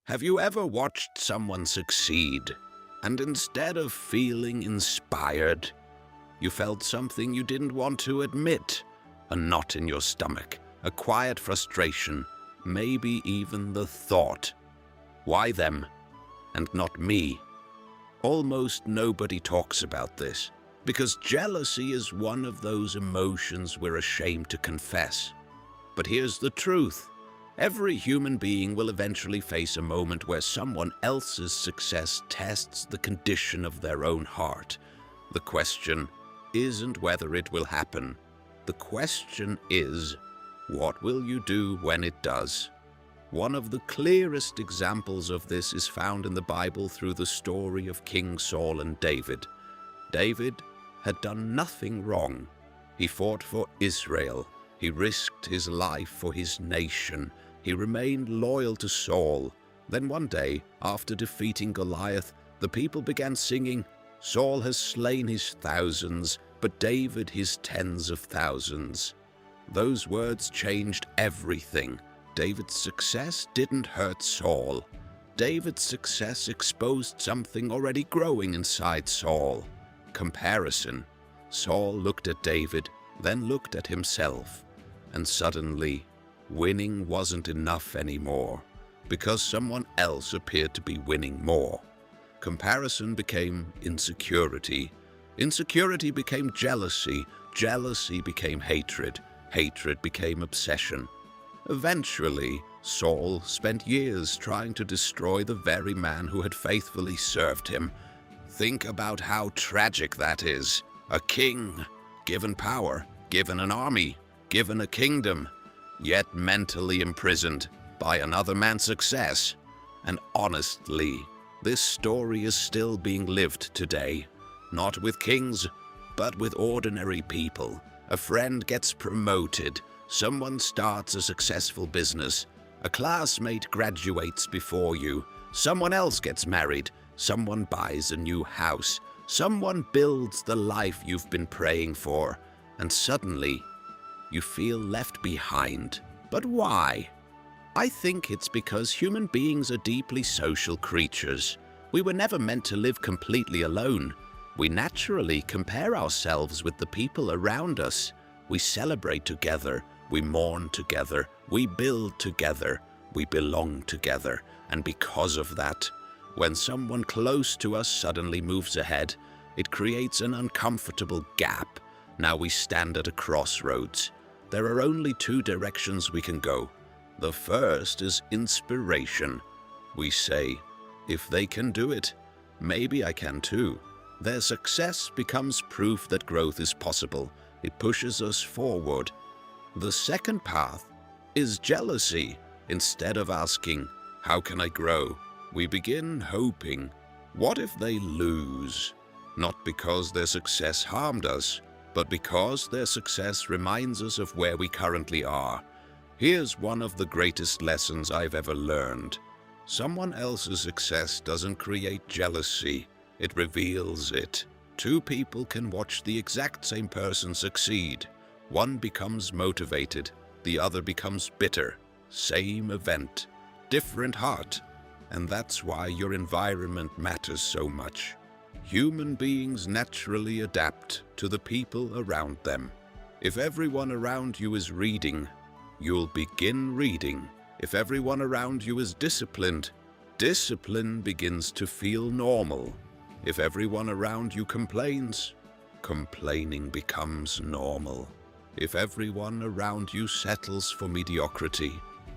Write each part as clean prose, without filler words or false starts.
Have you ever watched someone succeed, and instead of feeling inspired, you felt something you didn't want to admit? A knot in your stomach, a quiet frustration, maybe even the thought, why them and not me? Almost nobody talks about this, because jealousy is one of those emotions we're ashamed to confess. But here's the truth. Every human being will eventually face a moment where someone else's success tests the condition of their own heart. The question isn't whether it will happen. The question is, what will you do when it does? One of the clearest examples of this is found in the Bible through the story of King Saul and David. David had done nothing wrong. He fought for Israel. He risked his life for his nation. He remained loyal to Saul. Then one day, after defeating Goliath, the people began singing, "Saul has slain his thousands, but David his tens of thousands." Those words changed everything. David's success didn't hurt Saul. David's success exposed something already growing inside Saul. Comparison. Saul looked at David, then looked at himself, and suddenly, winning wasn't enough anymore, because someone else appeared to be winning more. Comparison became insecurity. Insecurity became jealousy. Jealousy became hatred. Hatred became obsession. Eventually, Saul spent years trying to destroy the very man who had faithfully served him. Think about how tragic that is. A king, given power, given an army, given a kingdom, yet mentally imprisoned by another man's success. And honestly, this story is still being lived today. Not with kings, but with ordinary people. A friend gets promoted. Someone starts a successful business. A classmate graduates before you. Someone else gets married. Someone buys a new house. Someone builds the life you've been praying for. And suddenly, you feel left behind. But why? I think it's because human beings are deeply social creatures. We were never meant to live completely alone. We naturally compare ourselves with the people around us. We celebrate together. We mourn together. We build together. We belong together. And because of that, when someone close to us suddenly moves ahead, it creates an uncomfortable gap. Now we stand at a crossroads. There are only two directions we can go. The first is inspiration. We say, if they can do it, maybe I can too. Their success becomes proof that growth is possible. It pushes us forward. The second path is jealousy. Instead of asking, how can I grow? We begin hoping, what if they lose? Not because their success harmed us, but because their success reminds us of where we currently are. Here's one of the greatest lessons I've ever learned. Someone else's success doesn't create jealousy, it reveals it. Two people can watch the exact same person succeed. One becomes motivated, the other becomes bitter. Same event, different heart. And that's why your environment matters so much. Human beings naturally adapt to the people around them. If everyone around you is reading, you'll begin reading. If everyone around you is disciplined, discipline begins to feel normal. If everyone around you complains, complaining becomes normal. If everyone around you settles for mediocrity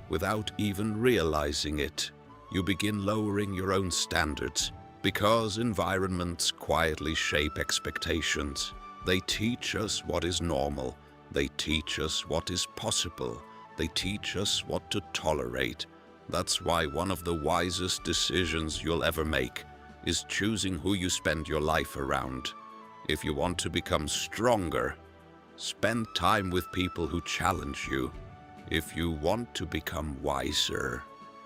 without even realizing it, you begin lowering your own standards. Because environments quietly shape expectations. They teach us what is normal. They teach us what is possible. They teach us what to tolerate. That's why one of the wisest decisions you'll ever make is choosing who you spend your life around. If you want to become stronger, spend time with people who challenge you. If you want to become wiser,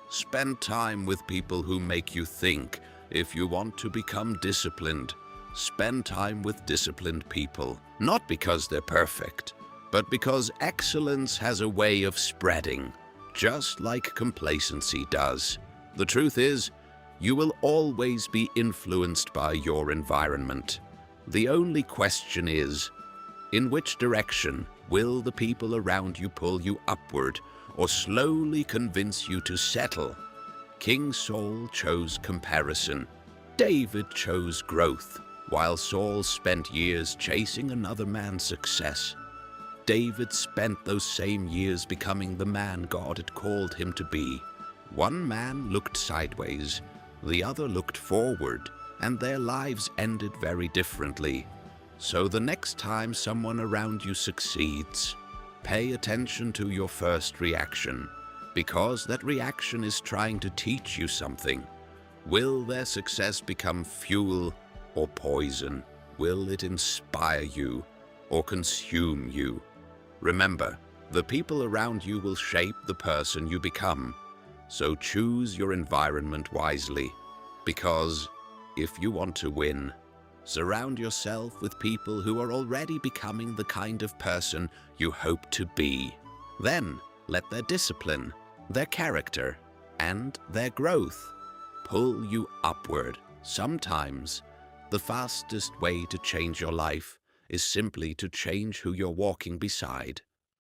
spend time with people who make you think. If you want to become disciplined, spend time with disciplined people. Not because they're perfect, but because excellence has a way of spreading, just like complacency does. The truth is, you will always be influenced by your environment. The only question is, in which direction will the people around you pull you upward or slowly convince you to settle? King Saul chose comparison. David chose growth, while Saul spent years chasing another man's success. David spent those same years becoming the man God had called him to be. One man looked sideways, the other looked forward, and their lives ended very differently. So the next time someone around you succeeds, pay attention to your first reaction, because that reaction is trying to teach you something. Will their success become fuel or poison? Will it inspire you or consume you? Remember, the people around you will shape the person you become. So choose your environment wisely, because if you want to win, surround yourself with people who are already becoming the kind of person you hope to be. Then let their discipline, their character, and their growth pull you upward. Sometimes, the fastest way to change your life is simply to change who you're walking beside.